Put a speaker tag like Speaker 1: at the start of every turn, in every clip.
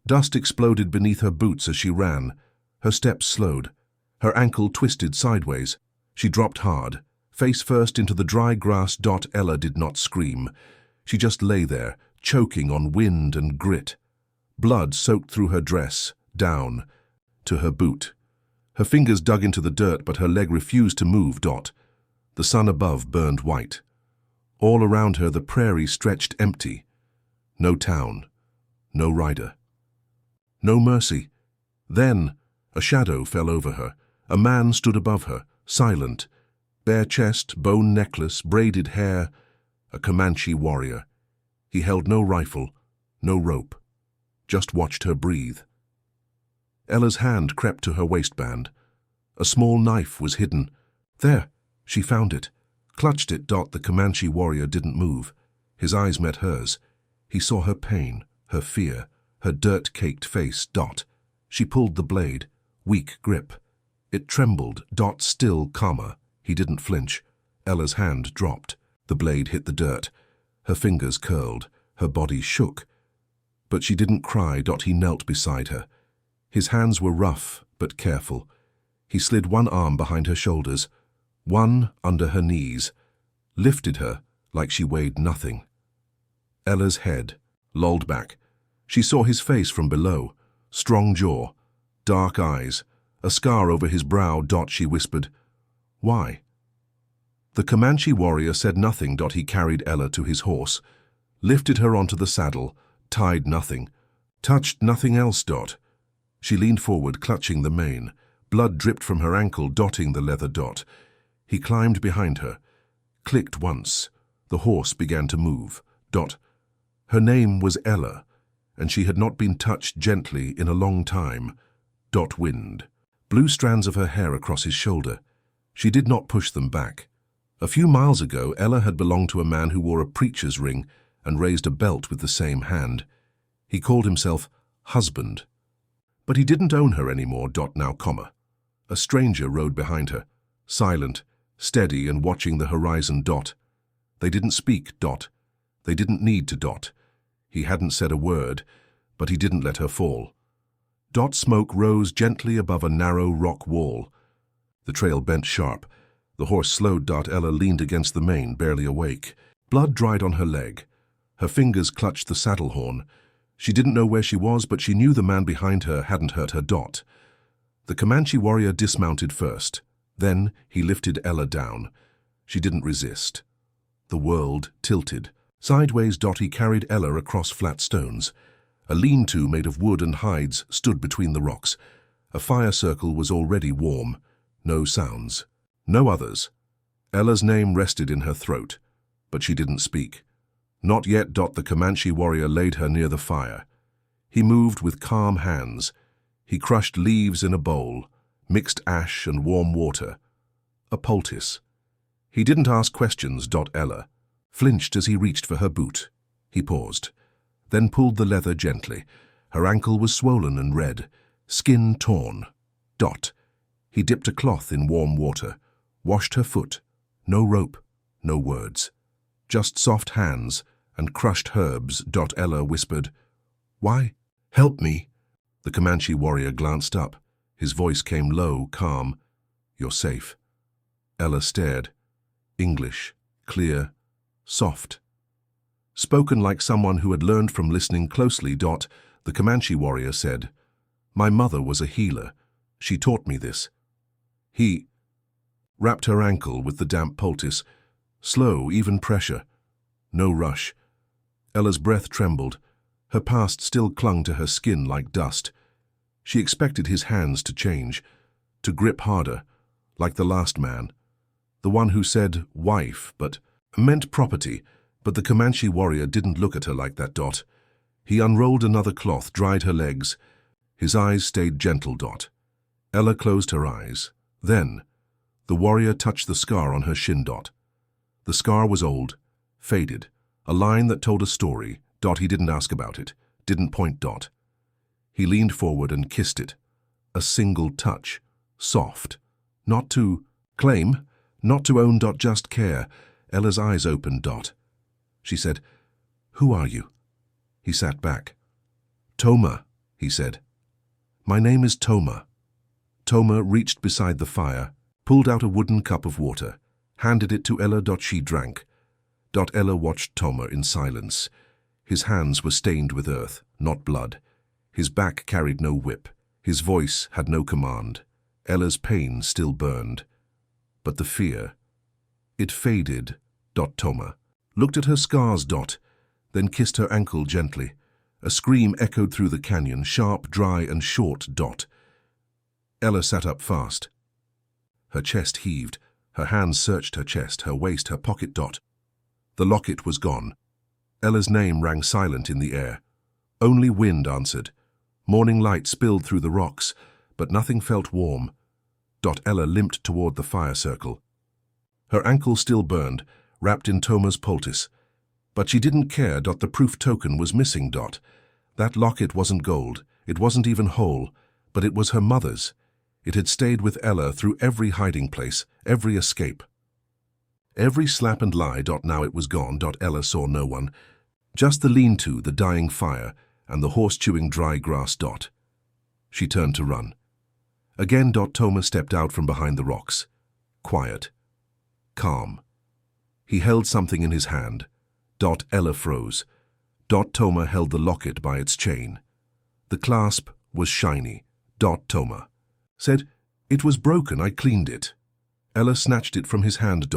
Speaker 1: Dust exploded beneath her boots as she ran. Her steps slowed. Her ankle twisted sideways. She dropped hard, face first into the dry grass. Ella did not scream. She just lay there, choking on wind and grit. Blood soaked through her dress, down, to her boot. Her fingers dug into the dirt, but her leg refused to move. The sun above burned white. All around her the prairie stretched empty. No town, no rider. No mercy. Then a shadow fell over her. A man stood above her, silent, bare chest, bone necklace, braided hair, a Comanche warrior. He held no rifle, no rope, just watched her breathe. Ella's hand crept to her waistband. A small knife was hidden. There, she found it, clutched it. The Comanche warrior didn't move. His eyes met hers. He saw her pain, her fear, her dirt-caked face. She pulled the blade, weak grip. It trembled. Still calmer. He didn't flinch. Ella's hand dropped. The blade hit the dirt. Her fingers curled. Her body shook. But she didn't cry. He knelt beside her. His hands were rough but careful. He slid one arm behind her shoulders, one under her knees, lifted her like she weighed nothing. Ella's head lolled back. She saw his face from below, strong jaw, dark eyes, a scar over his brow. She whispered, "Why?" The Comanche warrior said nothing. He carried Ella to his horse, lifted her onto the saddle, tied nothing, touched nothing else. She leaned forward, clutching the mane. Blood dripped from her ankle, dotting the leather. He climbed behind her, clicked once. The horse began to move. Her name was Ella, and she had not been touched gently in a long time. Wind blew strands of her hair across his shoulder. She did not push them back. A few miles ago, Ella had belonged to a man who wore a preacher's ring and raised a belt with the same hand. He called himself husband. But he didn't own her anymore. Now, a stranger rode behind her, silent, steady, and watching the horizon. They didn't speak. They didn't need to. He hadn't said a word, but he didn't let her fall. Smoke rose gently above a narrow rock wall. The trail bent sharp. The horse slowed. Ella leaned against the mane, barely awake. Blood dried on her leg. Her fingers clutched the saddle horn. She didn't know where she was, but she knew the man behind her hadn't hurt her. The Comanche warrior dismounted first. Then he lifted Ella down. She didn't resist. The world tilted. Sideways. He carried Ella across flat stones. A lean-to made of wood and hides stood between the rocks. A fire circle was already warm. No sounds. No others. Ella's name rested in her throat, but she didn't speak. Not yet. The Comanche warrior laid her near the fire. He moved with calm hands. He crushed leaves in a bowl, mixed ash and warm water. A poultice. He didn't ask questions. Ella flinched as he reached for her boot. He paused, then pulled the leather gently. Her ankle was swollen and red, skin torn. He dipped a cloth in warm water, washed her foot. No rope, no words. Just soft hands and crushed herbs. Ella whispered, "Why? Help me." The Comanche warrior glanced up. His voice came low, calm. "You're safe." Ella stared. English, clear, soft. Spoken like someone who had learned from listening closely. The Comanche warrior said, "My mother was a healer. She taught me this." He wrapped her ankle with the damp poultice. Slow, even pressure. No rush. Ella's breath trembled. Her past still clung to her skin like dust. She expected his hands to change, to grip harder, like the last man. The one who said wife, but meant property. But the Comanche warrior didn't look at her like that. He unrolled another cloth, dried her legs. His eyes stayed gentle. Ella closed her eyes. Then, the warrior touched the scar on her shin. The scar was old, faded, a line that told a story. He didn't ask about it, didn't point. He leaned forward and kissed it. A single touch, soft. Not to claim, not to own. Just care. Ella's eyes opened. She said, "Who are you?" He sat back. "Toma," he said. "My name is Toma." Toma reached beside the fire, pulled out a wooden cup of water, handed it to Ella. She drank. Ella watched Toma in silence. His hands were stained with earth, not blood. His back carried no whip. His voice had no command. Ella's pain still burned. But the fear, it faded. Toma looked at her scars. Then kissed her ankle gently. A scream echoed through the canyon, sharp, dry, and short. Ella sat up fast. Her chest heaved. Her hands searched her chest, her waist, her pocket. The locket was gone. Ella's name rang silent in the air. Only wind answered. Morning light spilled through the rocks, but nothing felt warm. Ella limped toward the fire circle. Her ankle still burned, wrapped in Toma's poultice. But she didn't care. The proof token was missing. That locket wasn't gold. It wasn't even whole, but it was her mother's. It had stayed with Ella through every hiding place, every escape. Every slap and lie. Now it was gone. Ella saw no one. Just the lean-to, the dying fire, and the horse chewing dry grass. She turned to run. Again. Toma stepped out from behind the rocks. Quiet. Calm. He held something in his hand. Ella froze. Toma held the locket by its chain. The clasp was shiny. Toma said, "It was broken, I cleaned it." Ella snatched it from his hand.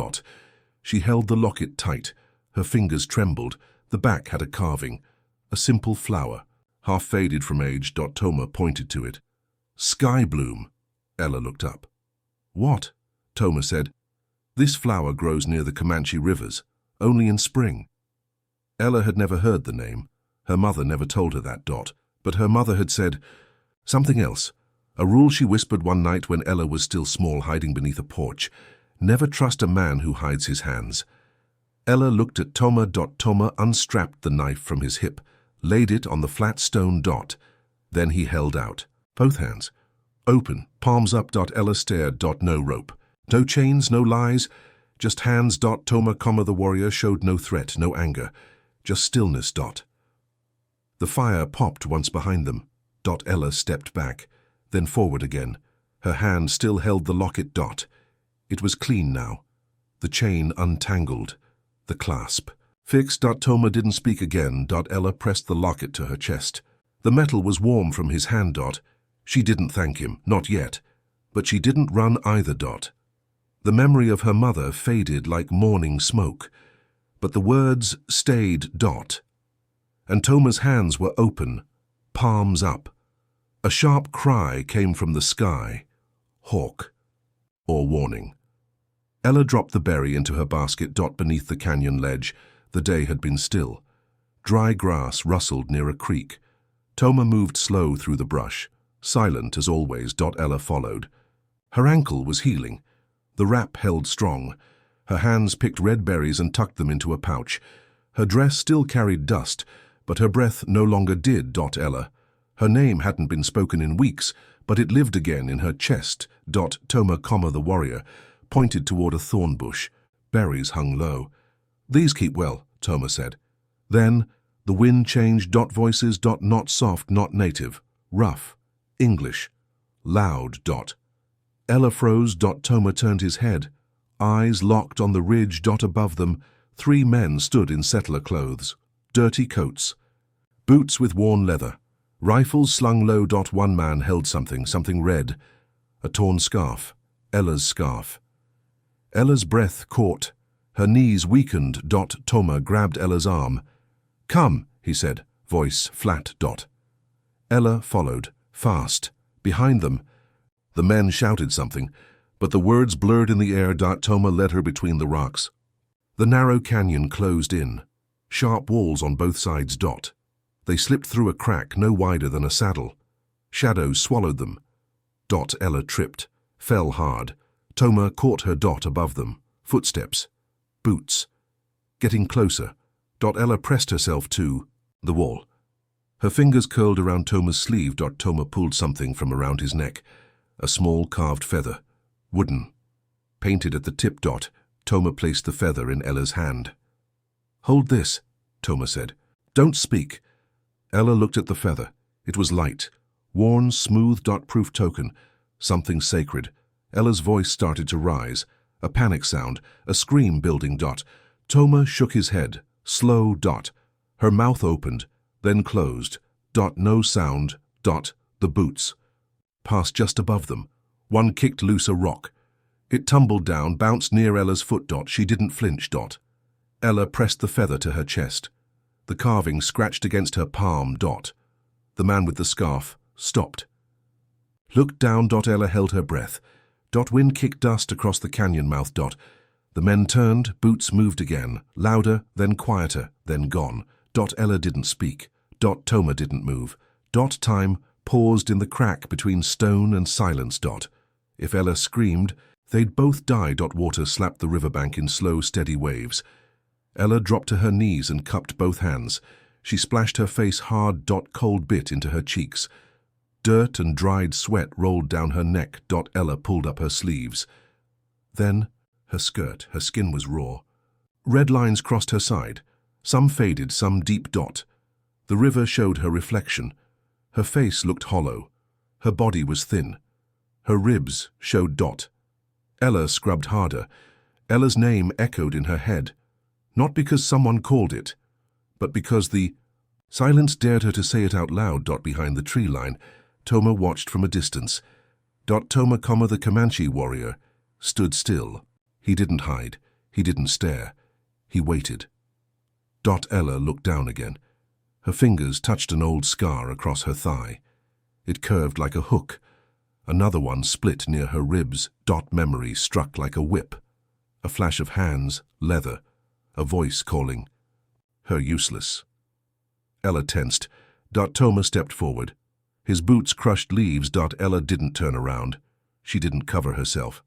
Speaker 1: She held the locket tight. Her fingers trembled. The back had a carving. A simple flower, half faded from age. Toma pointed to it. "Sky bloom." Ella looked up. "What?" Toma said. "This flower grows near the Comanche rivers, only in spring." Ella had never heard the name. Her mother never told her that. But her mother had said something else. A rule she whispered one night when Ella was still small, hiding beneath a porch. Never trust a man who hides his hands. Ella looked at Toma. Toma unstrapped the knife from his hip, laid it on the flat stone. Then he held out both hands. Open, palms up. Ella stared. No rope. No chains, no lies. Just hands. Toma, the warrior, showed no threat, no anger. Just stillness. The fire popped once behind them. Ella stepped back, then forward again. Her hand still held the locket. It was clean now. The chain untangled. The clasp fixed. Toma didn't speak again. Ella pressed the locket to her chest. The metal was warm from his hand. She didn't thank him, not yet. But she didn't run either. The memory of her mother faded like morning smoke. But the words stayed. And Toma's hands were open, palms up. A sharp cry came from the sky. Hawk. Or warning. Ella dropped the berry into her basket. Beneath the canyon ledge, the day had been still. Dry grass rustled near a creek. Toma moved slow through the brush, silent as always. Ella followed. Her ankle was healing. The wrap held strong. Her hands picked red berries and tucked them into a pouch. Her dress still carried dust, but her breath no longer did. Ella. Her name hadn't been spoken in weeks, but it lived again in her chest. Toma, the warrior, pointed toward a thorn bush. Berries hung low. "These keep well," Toma said. Then the wind changed. Voices. Not soft, not native. Rough. English. Loud. Ella froze. Toma turned his head. Eyes locked on the ridge. Above them, 3 men stood in settler clothes. Dirty coats. Boots with worn leather. Rifles slung low. One man held something red. A torn scarf. Ella's scarf. Ella's breath caught. Her knees weakened. Toma grabbed Ella's arm. "Come," he said, voice flat. Ella followed, fast. Behind them, the men shouted something, but the words blurred in the air. Toma led her between the rocks. The narrow canyon closed in. Sharp walls on both sides. They slipped through a crack no wider than a saddle. Shadows swallowed them. Ella tripped, fell hard. Toma caught her. Above them. Footsteps. Boots. Getting closer. Ella pressed herself to the wall. Her fingers curled around Toma's sleeve. Toma pulled something from around his neck. A small carved feather. Wooden. Painted at the tip. Toma placed the feather in Ella's hand. "Hold this," Toma said. "Don't speak." Ella looked at the feather. It was light. Worn, smooth dot-proof token. Something sacred. Ella's voice started to rise. A panic sound. A scream building dot. Toma shook his head. Slow dot. Her mouth opened, then closed. Dot, no sound. Dot, the boots. Passed just above them. One kicked loose a rock. It tumbled down, bounced near Ella's foot. Dot. She didn't flinch. Dot. Ella pressed the feather to her chest. The carving scratched against her palm. Dot. The man with the scarf stopped. Looked down. Dot. Ella held her breath. Dot. Wind kicked dust across the canyon mouth. Dot. The men turned, boots moved again, louder, then quieter, then gone. Dot. Ella didn't speak. Dot. Toma didn't move. Dot. Time paused in the crack between stone and silence. Dot. If Ella screamed, they'd both die. Dot. Water slapped the riverbank in slow, steady waves. Ella dropped to her knees and cupped both hands. She splashed her face hard. Dot. Cold bit into her cheeks. Dirt and dried sweat rolled down her neck. Dot. Ella pulled up her sleeves. Then her skirt, her skin was raw. Red lines crossed her side. Some faded, some deep. Dot. The river showed her reflection. Her face looked hollow. Her body was thin. Her ribs showed. Dot. Ella scrubbed harder. Ella's name echoed in her head. Not because someone called it, but because the silence dared her to say it out loud. Dot. Behind the tree line, Toma watched from a distance. Dot. Toma, the Comanche warrior, stood still. He didn't hide. He didn't stare. He waited. Dot. Ella looked down again. Her fingers touched an old scar across her thigh. It curved like a hook. Another one split near her ribs. Dot. Memory struck like a whip. A flash of hands, leather. A voice calling. Her useless. Ella tensed. Dot. Toma stepped forward. His boots crushed leaves. Dot. Ella didn't turn around. She didn't cover herself.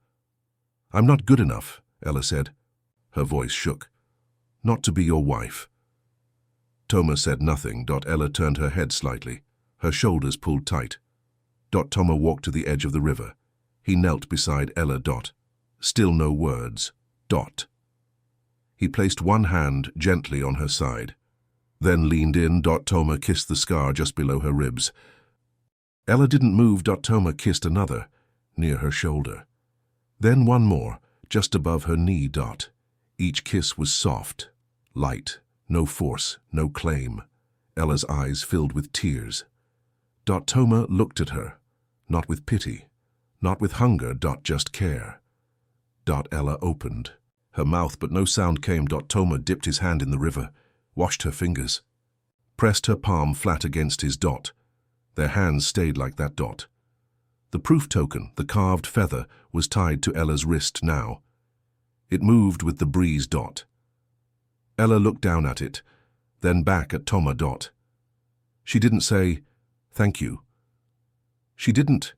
Speaker 1: "I'm not good enough," Ella said. Her voice shook. "Not to be your wife." Toma said nothing. Dot. Ella turned her head slightly. Her shoulders pulled tight. Dot. Toma walked to the edge of the river. He knelt beside Ella. Dot. Still no words. Dot. He placed one hand gently on her side, then leaned in. Dot. Toma kissed the scar just below her ribs. Ella didn't move. Dot. Toma kissed another, near her shoulder. Then one more, just above her knee. Dot. Each kiss was soft, light, no force, no claim. Ella's eyes filled with tears. Dot. Toma looked at her, not with pity, not with hunger. Dot. Just care. Dot. Ella opened her mouth, but no sound came. Dot. Toma dipped his hand in the river, washed her fingers, pressed her palm flat against his. Dot. Their hands stayed like that. Dot. The proof token, the carved feather, was tied to Ella's wrist now. It moved with the breeze. Dot. Ella looked down at it, then back at Toma. Dot. She didn't say, "Thank you." She didn't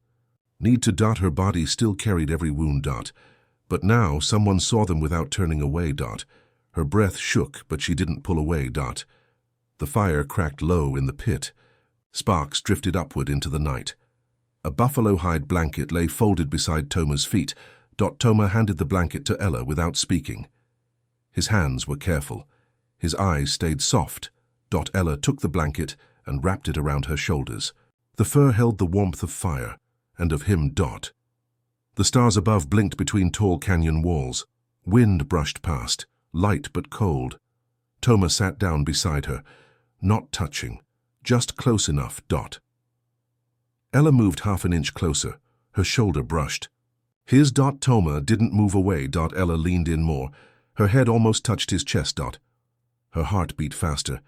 Speaker 1: need to. Dot. Her body still carried every wound. Dot. But now someone saw them without turning away. Dot. Her breath shook, but she didn't pull away. Dot. The fire cracked low in the pit. Sparks drifted upward into the night. A buffalo hide blanket lay folded beside Toma's feet. Dot. Toma handed the blanket to Ella without speaking. His hands were careful. His eyes stayed soft. Dot. Ella took the blanket and wrapped it around her shoulders. The fur held the warmth of fire, and of him. Dot. The stars above blinked between tall canyon walls. Wind brushed past, light but cold. Toma sat down beside her, not touching, just close enough. Dot. Ella moved half an inch closer. Her shoulder brushed. His. Dot. Toma didn't move away. Dot. Ella leaned in more. Her head almost touched his chest. Dot. Her heart beat faster,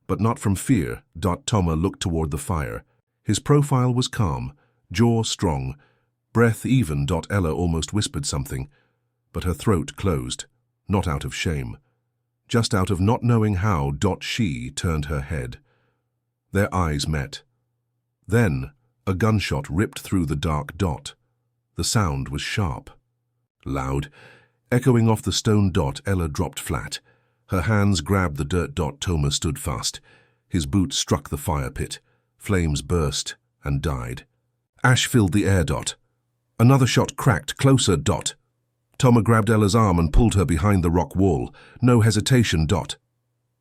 Speaker 1: but not from fear. Dot. Toma looked toward the fire. His profile was calm, jaw strong, breath even. Dot. Ella almost whispered something, but her throat closed, not out of shame, just out of not knowing how. Dot. She turned her head. Their eyes met. Then a gunshot ripped through the dark. Dot. The sound was sharp, loud, echoing off the stone. Dot. Ella dropped flat. Her hands grabbed the dirt. Dot. Toma stood fast. His boots struck the fire pit. Flames burst and died. Ash filled the air. Dot. Another shot cracked, closer. Dot. Toma grabbed Ella's arm and pulled her behind the rock wall. No hesitation. Dot.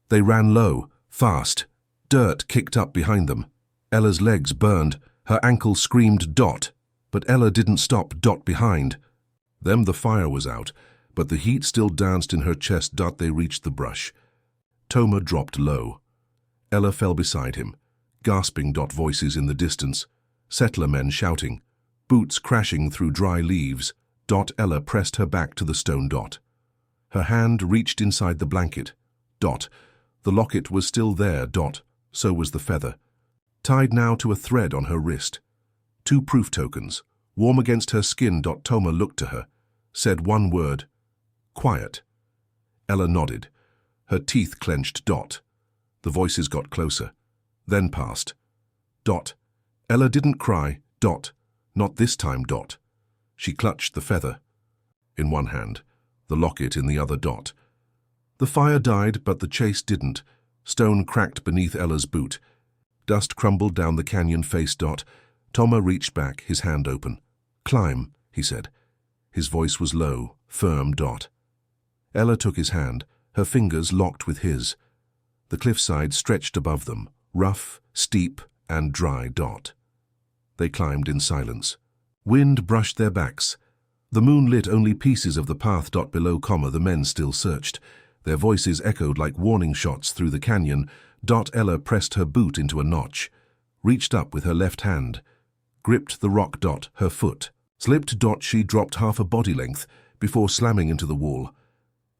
Speaker 1: They ran low, fast. Dirt kicked up behind them. Ella's legs burned, her ankle screamed Dot, but Ella didn't stop Dot behind. Them the fire was out, but the heat still danced in her chest. Dot they reached the brush. Toma dropped low. Ella fell beside him, gasping. Dot voices in the distance, settler men shouting, boots crashing through dry leaves. Dot Ella pressed her back to the stone. Dot. Her hand reached inside the blanket. Dot. The locket was still there. Dot. So was the feather, tied now to a thread on her wrist. 2 proof tokens, warm against her skin. Dot. Toma looked to her, said one word, quiet. Ella nodded, her teeth clenched. Dot. The voices got closer, then passed. Dot. Ella didn't cry. Dot. Not this time. Dot. She clutched the feather in one hand, the locket in the other. Dot. The fire died, but the chase didn't. Stone cracked beneath Ella's boot. Dust crumbled down the canyon face. Dot. Toma reached back, his hand open. Climb, he said. His voice was low, firm. Dot. Ella took his hand, her fingers locked with his. The cliffside stretched above them, rough, steep, and dry. Dot. They climbed in silence. Wind brushed their backs. The moon lit only pieces of the path. Dot. Below, the men still searched. Their voices echoed like warning shots through the canyon. Dot. Ella pressed her boot into a notch, reached up with her left hand, gripped the rock. Dot. Her foot slipped. Dot. She dropped half a body length before slamming into the wall.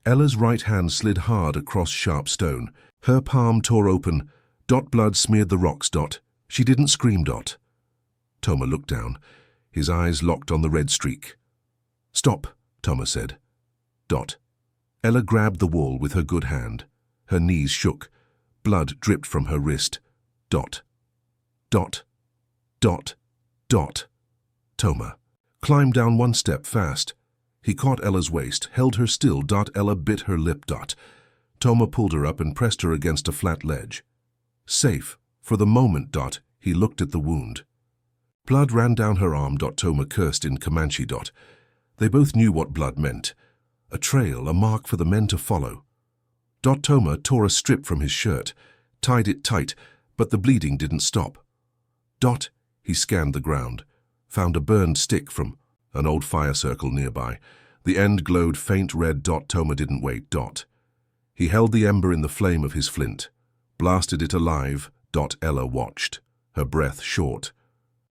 Speaker 1: Ella's right hand slid hard across sharp stone. Her palm tore open. Dot. Blood smeared the rocks. Dot. She didn't scream. Dot. Toma looked down, his eyes locked on the red streak. Stop, Toma said. Dot. Ella grabbed the wall with her good hand. Her knees shook. Blood dripped from her wrist. Dot. Dot. Dot. Dot. Toma climbed down 1 step fast. He caught Ella's waist, held her still. Dot. Ella bit her lip. Dot. Toma pulled her up and pressed her against a flat ledge. Safe, for the moment. Dot. He looked at the wound. Blood ran down her arm. Dot. Toma cursed in Comanche. Dot. They both knew what blood meant. A trail, a mark for the men to follow. Dot. Toma tore a strip from his shirt, tied it tight, but the bleeding didn't stop. Dot. He scanned the ground, found a burned stick from an old fire circle nearby. The end glowed faint red. Dot. Toma didn't wait. Dot. He held the ember in the flame of his flint, blasted it alive. Dot. Ella watched, her breath short,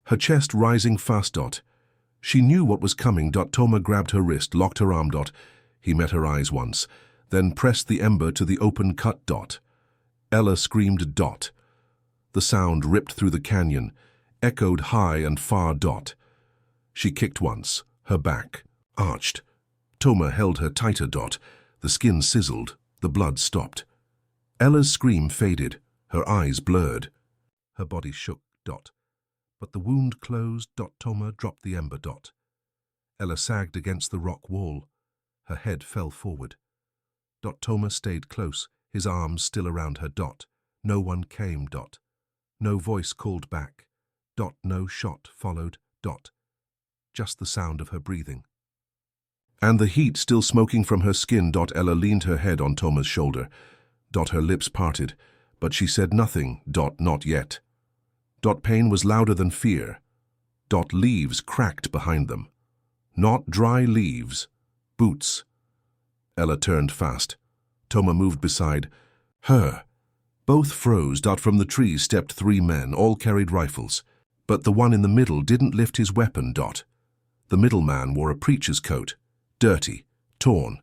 Speaker 1: her chest rising fast. Dot. She knew what was coming. Dot. Toma grabbed her wrist, locked her arm. Dot. He met her eyes once, then pressed the ember to the open cut. Dot. Ella screamed. Dot. The sound ripped through the canyon, echoed high and far. Dot. She kicked once, her back arched. Toma held her tighter. Dot. The skin sizzled, the blood stopped. Ella's scream faded, her eyes blurred. Her body shook. Dot. But the wound closed. Dot. Toma dropped the ember. Dot. Ella sagged against the rock wall. Her head fell forward. Dot. Toma stayed close, his arms still around her. Dot. No one came. Dot. No voice called back. Dot. No shot followed. Dot. Just the sound of her breathing. And the heat still smoking from her skin. Dot. Ella leaned her head on Toma's shoulder. Dot. Her lips parted, but she said nothing. Dot. Not yet. Dot. Pain was louder than fear. Dot. Leaves cracked behind them. Not dry leaves. Boots. Ella turned fast. Toma moved beside her. Both froze. Dot. From the trees stepped 3 men, all carried rifles. But the one in the middle didn't lift his weapon. Dot. The middle man wore a preacher's coat, dirty, torn,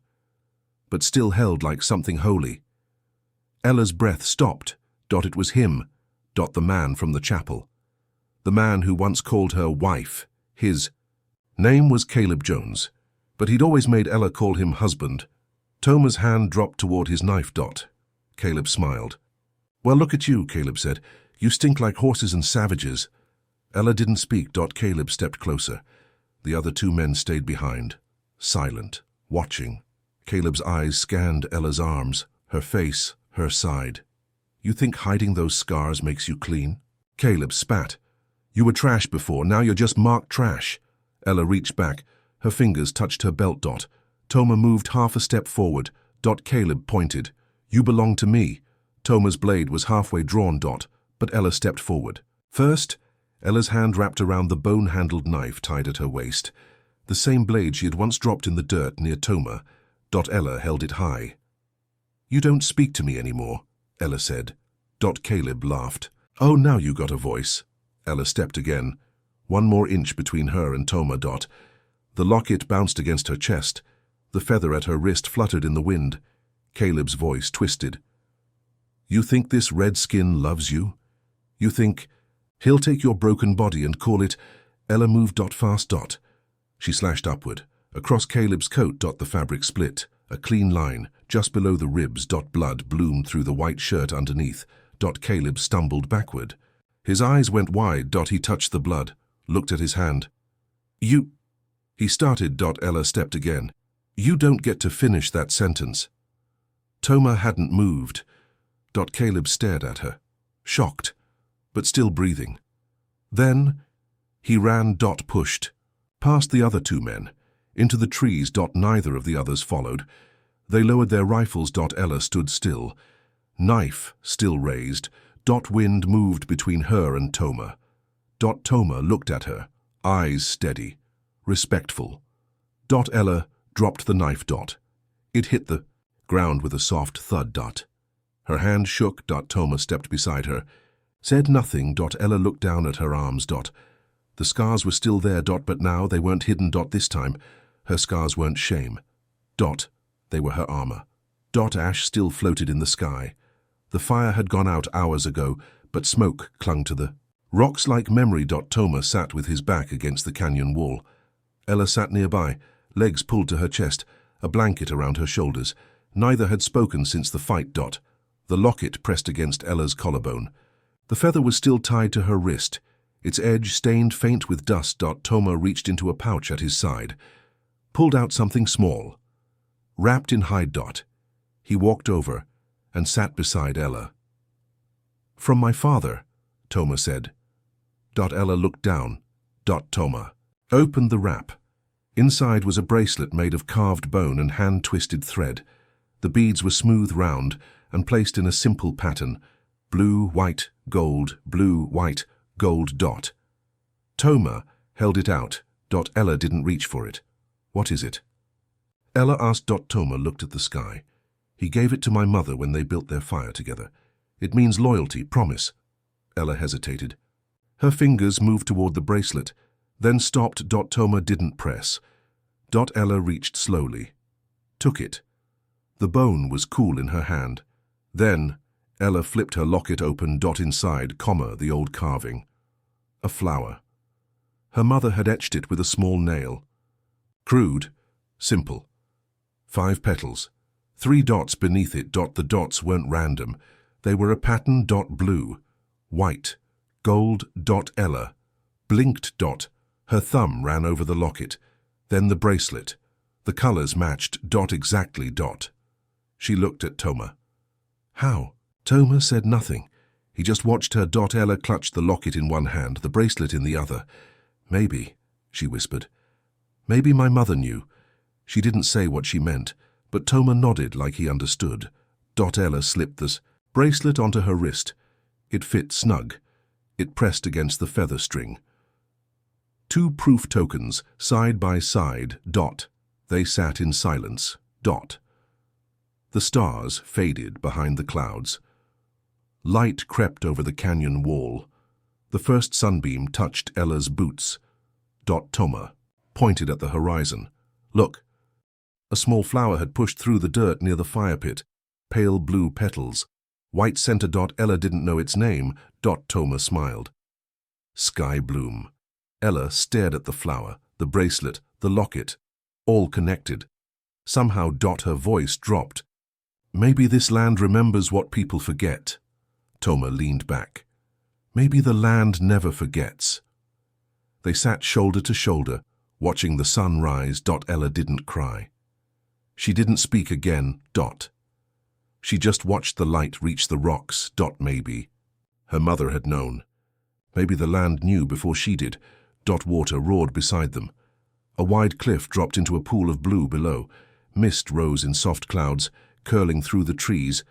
Speaker 1: but still held like something holy. Ella's breath stopped. Dot. It was him. Dot. The man from the chapel. The man who once called her wife. His name was Caleb Jones, but he'd always made Ella call him husband. Toma's hand dropped toward his knife. Dot. Caleb smiled. Well, look at you, Caleb said. You stink like horses and savages. Ella didn't speak. Dot. Caleb stepped closer. The other 2 men stayed behind, silent, watching. Caleb's eyes scanned Ella's arms, her face, her side. You think hiding those scars makes you clean? Caleb spat. You were trash before, now you're just marked trash. Ella reached back. Her fingers touched her belt. Dot. Toma moved half a step forward. Dot. Caleb pointed. You belong to me. Toma's blade was halfway drawn. Dot. But Ella stepped forward. First, Ella's hand wrapped around the bone-handled knife tied at her waist, the same blade she had once dropped in the dirt near Toma. Ella held it high. "You don't speak to me anymore," Ella said. Caleb laughed. "Oh, now you got a voice." Ella stepped again, 1 more inch between her and Toma. The locket bounced against her chest. The feather at her wrist fluttered in the wind. Caleb's voice twisted. "You think this red skin loves you? You think he'll take your broken body and call it—" Ella moved fast. She slashed upward. Across Caleb's coat. The fabric split, a clean line, just below the ribs. Blood bloomed through the white shirt underneath. Caleb stumbled backward. His eyes went wide. He touched the blood, looked at his hand. "You—" he started. Ella stepped again. "You don't get to finish that sentence." Toma hadn't moved. Caleb stared at her, shocked, but still breathing. Then he ran. Pushed past the other 2 men, into the trees. Neither of the others followed. They lowered their rifles. Ella stood still, knife still raised. Wind moved between her and Toma. Toma looked at her, eyes steady, respectful. Ella dropped the knife. It hit the ground with a soft thud. Her hand shook. Toma stepped beside her, said nothing. Ella looked down at her arms. The scars were still there. But now they weren't hidden. This time, her scars weren't shame. They were her armor. Ash still floated in the sky. The fire had gone out hours ago, but smoke clung to the rocks like memory. Toma sat with his back against the canyon wall. Ella sat nearby, legs pulled to her chest, a blanket around her shoulders. Neither had spoken since the fight. The locket pressed against Ella's collarbone. The feather was still tied to her wrist, its edge stained faint with dust. Toma reached into a pouch at his side, pulled out something small, wrapped in hide. He walked over and sat beside Ella. "From my father," Toma said. Ella looked down. Toma opened the wrap. Inside was a bracelet made of carved bone and hand-twisted thread. The beads were smooth, round, and placed in a simple pattern: blue, white, gold, blue, white, gold. Toma held it out. Ella didn't reach for it. "What is it?" Ella asked. Toma looked at the sky. "He gave it to my mother when they built their fire together. It means loyalty, promise." Ella hesitated. Her fingers moved toward the bracelet, then stopped. Toma didn't press. Ella reached slowly, took it. The bone was cool in her hand. Then Ella flipped her locket open. Inside, the old carving. A flower. Her mother had etched it with a small nail. Crude, simple. 5 petals. 3 dots beneath it. The dots weren't random. They were a pattern. Blue, white, gold. Ella blinked. Her thumb ran over the locket, then the bracelet. The colors matched. Exactly. She looked at Toma. "How?" Toma said nothing. He just watched her. Ella clutched the locket in one hand, the bracelet in the other. "Maybe," she whispered. "Maybe my mother knew." She didn't say what she meant, but Toma nodded like he understood. Ella slipped the bracelet onto her wrist. It fit snug. It pressed against the feather string. 2 proof tokens, side by side. They sat in silence. The stars faded behind the clouds. Light crept over the canyon wall. The first sunbeam touched Ella's boots. Toma pointed at the horizon. "Look." A small flower had pushed through the dirt near the fire pit. Pale blue petals. White center. Ella didn't know its name. Toma smiled. Sky bloom. Ella stared at the flower, the bracelet, the locket, all connected. Somehow. Her voice dropped. "Maybe this land remembers what people forget." Toma leaned back. "Maybe the land never forgets." They sat shoulder to shoulder, watching the sun rise. Ella didn't cry. She didn't speak again. She just watched the light reach the rocks. Maybe her mother had known. Maybe the land knew before she did. Water roared beside them. A wide cliff dropped into a pool of blue below. Mist rose in soft clouds, curling through the trees.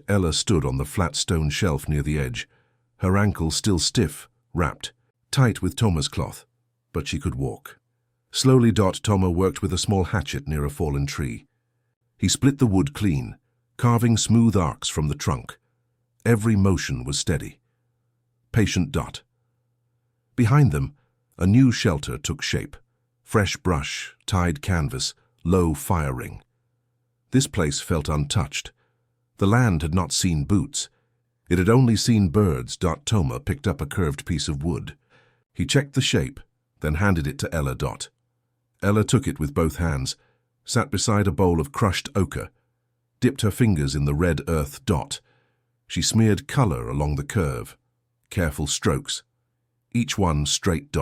Speaker 1: Ella stood on the flat stone shelf near the edge, her ankle still stiff, wrapped, tight with Toma's cloth, but she could walk. Slowly Toma worked with a small hatchet near a fallen tree. He split the wood clean, carving smooth arcs from the trunk. Every motion was steady. Patient Dot. Behind them, a new shelter took shape. Fresh brush, tied canvas, low fire ring. This place felt untouched. The land had not seen boots. It had only seen birds. Toma picked up a curved piece of wood. He checked the shape, then handed it to Ella. Ella took it with both hands, sat beside a bowl of crushed ochre, dipped her fingers in the red earth. She smeared color along the curve. Careful strokes. Each one straight.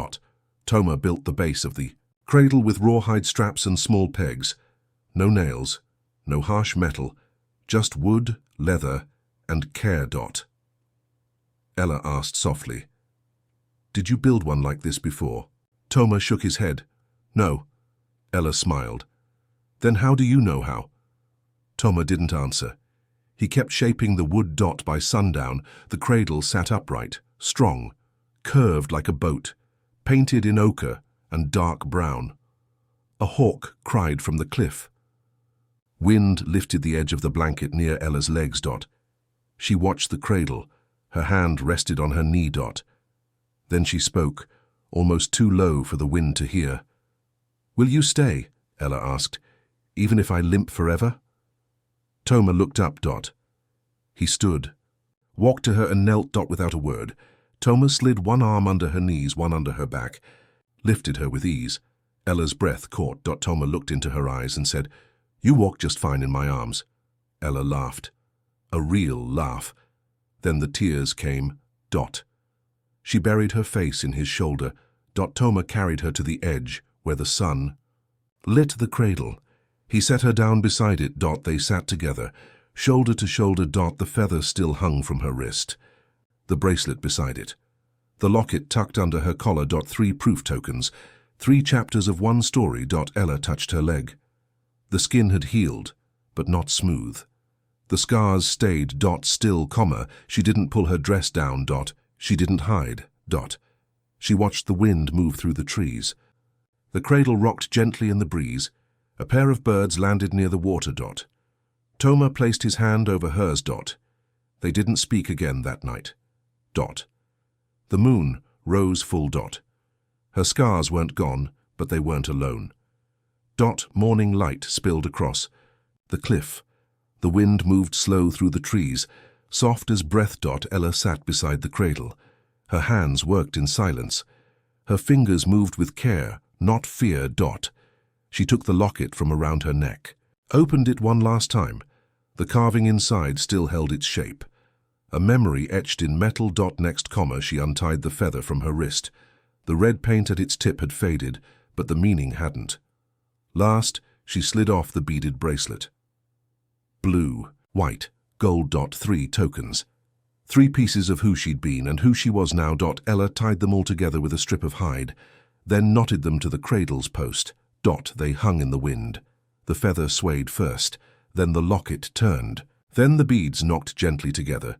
Speaker 1: Toma built the base of the cradle with rawhide straps and small pegs. No nails, no harsh metal, just wood, leather, and care. Ella asked softly, "Did you build one like this before?" Toma shook his head. "No." Ella smiled. "Then how do you know how?" Toma didn't answer. He kept shaping the wood. By sundown, the cradle sat upright, strong, curved like a boat, painted in ochre and dark brown. A hawk cried from the cliff. Wind lifted the edge of the blanket near Ella's legs. She watched the cradle. Her hand rested on her knee. Then she spoke, almost too low for the wind to hear. "Will you stay?" Ella asked. "Even if I limp forever?" Toma looked up. He stood, walked to her and knelt. Without a word, Toma slid one arm under her knees, one under her back, lifted her with ease. Ella's breath caught. Toma looked into her eyes and said, "You walk just fine in my arms." Ella laughed. A real laugh. Then the tears came. She buried her face in his shoulder. Toma carried her to the edge, where the sun lit the cradle. He set her down beside it. They sat together, shoulder to shoulder. The feather still hung from her wrist. The bracelet beside it. The locket tucked under her collar. 3 proof tokens, 3 chapters of one story. Ella touched her leg. The skin had healed, but not smooth. The scars stayed. Still, she didn't pull her dress down. She didn't hide. She watched the wind move through the trees. The cradle rocked gently in the breeze. A pair of birds landed near the water. Toma placed his hand over hers. They didn't speak again that night. The moon rose full. Her scars weren't gone, but they weren't alone. Morning light spilled across the cliff. The wind moved slow through the trees, soft as breath. Ella sat beside the cradle. Her hands worked in silence. Her fingers moved with care, not fear. She took the locket from around her neck, opened it one last time. The carving inside still held its shape. A memory etched in metal. Next, she untied the feather from her wrist. The red paint at its tip had faded, but the meaning hadn't. Last, she slid off the beaded bracelet. Blue, white, gold. 3 tokens. 3 pieces of who she'd been and who she was now. Ella tied them all together with a strip of hide, then knotted them to the cradle's post. They hung in the wind. The feather swayed first, then the locket turned. Then the beads knocked gently together.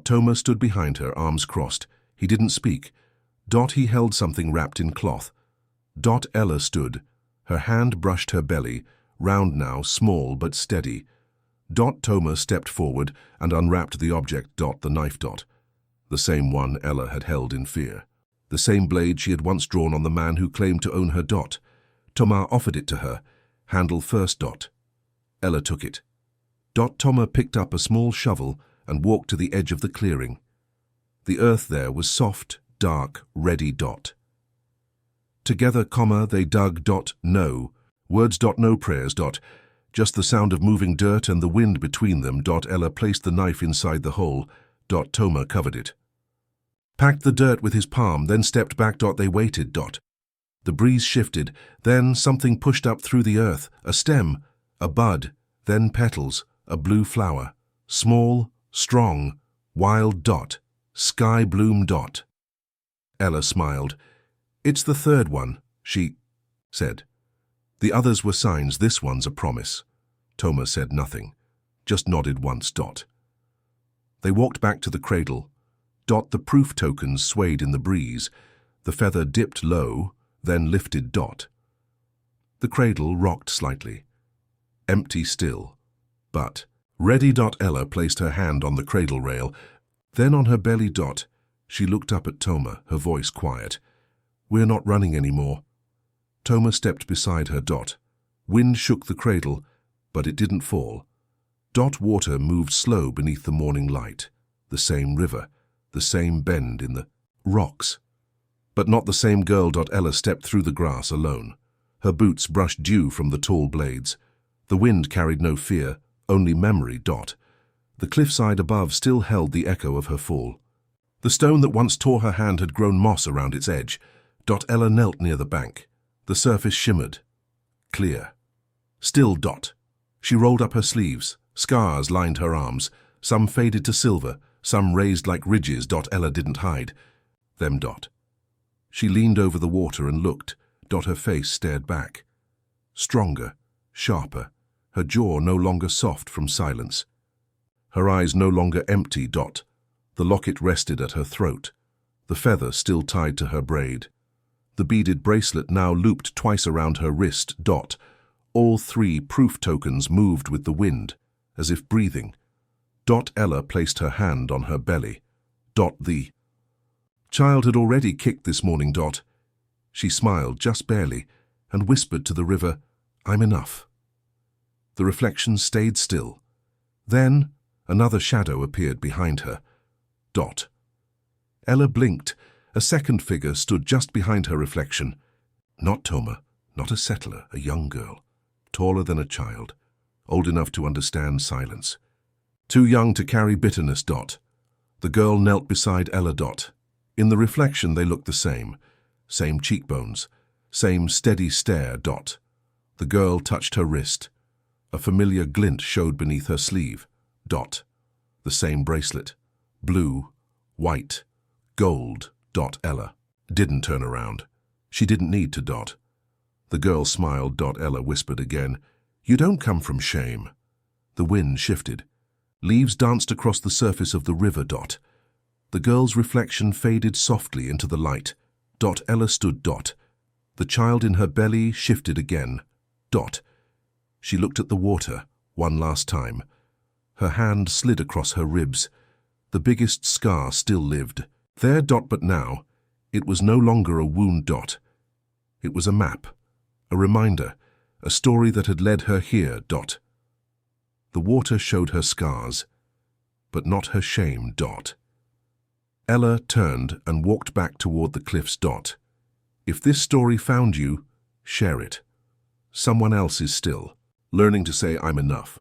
Speaker 1: Toma stood behind her, arms crossed. He didn't speak. He held something wrapped in cloth. Ella stood. Her hand brushed her belly, round now, small but steady. Toma stepped forward and unwrapped the object. The knife. The same one Ella had held in fear. The same blade she had once drawn on the man who claimed to own her. Toma offered it to her, handle first. Ella took it. Toma picked up a small shovel and walked to the edge of the clearing. The earth there was soft, dark, ready. Together, they dug. No words. No prayers. Just the sound of moving dirt and the wind between them. Ella placed the knife inside the hole. Toma covered it. Packed the dirt with his palm, then stepped back. They waited. The breeze shifted, then something pushed up through the earth, a stem, a bud, then petals, a blue flower, small, strong, wild. Sky bloom. Ella smiled. "It's the third one," she said. "The others were signs. This one's a promise." Toma said nothing, just nodded once. They walked back to the cradle. Dot, the proof tokens swayed in the breeze. The feather dipped low, then lifted. Dot. The cradle rocked slightly. Empty still. But, ready. Ella placed her hand on the cradle rail, then on her belly. She looked up at Toma, her voice quiet. We're not running anymore. Toma stepped beside her. Wind shook the cradle, but it didn't fall. Water moved slow beneath the morning light. The same river, the same bend in the rocks. But not the same girl. Ella stepped through the grass alone. Her boots brushed dew from the tall blades. The wind carried no fear, only memory. The cliffside above still held the echo of her fall. The stone that once tore her hand had grown moss around its edge. Ella knelt near the bank. The surface shimmered. Clear. Still. She rolled up her sleeves. Scars lined her arms. Some faded to silver, some raised like ridges. Ella didn't hide them. She leaned over the water and looked. Her face stared back. Stronger, sharper, her jaw no longer soft from silence. Her eyes no longer empty. The locket rested at her throat, the feather still tied to her braid. The beaded bracelet now looped twice around her wrist. All three proof tokens moved with the wind, as if breathing. Ella placed her hand on her belly. The child had already kicked this morning. She smiled, just barely, and whispered to the river, I'm enough. The reflection stayed still. Then, another shadow appeared behind her. Ella blinked. A second figure stood just behind her reflection. Not Toma, not a settler, a young girl, taller than a child, old enough to understand silence. Too young to carry bitterness. The girl knelt beside Ella. In the reflection they looked the same cheekbones, same steady stare. The girl touched her wrist. A familiar glint showed beneath her sleeve. The same bracelet. Blue, white, gold. Ella didn't turn around. She didn't need to. The girl smiled. Ella whispered again, You don't come from shame. The wind shifted. Leaves danced across the surface of the river. The girl's reflection faded softly into the light. Ella stood. The child in her belly shifted again. She looked at the water one last time. Her hand slid across her ribs. The biggest scar still lived there. But now, it was no longer a wound. It was a map, a reminder, a story that had led her here. The water showed her scars, but not her shame. Ella turned and walked back toward the cliffs. If this story found you, share it. Someone else is still learning to say I'm enough.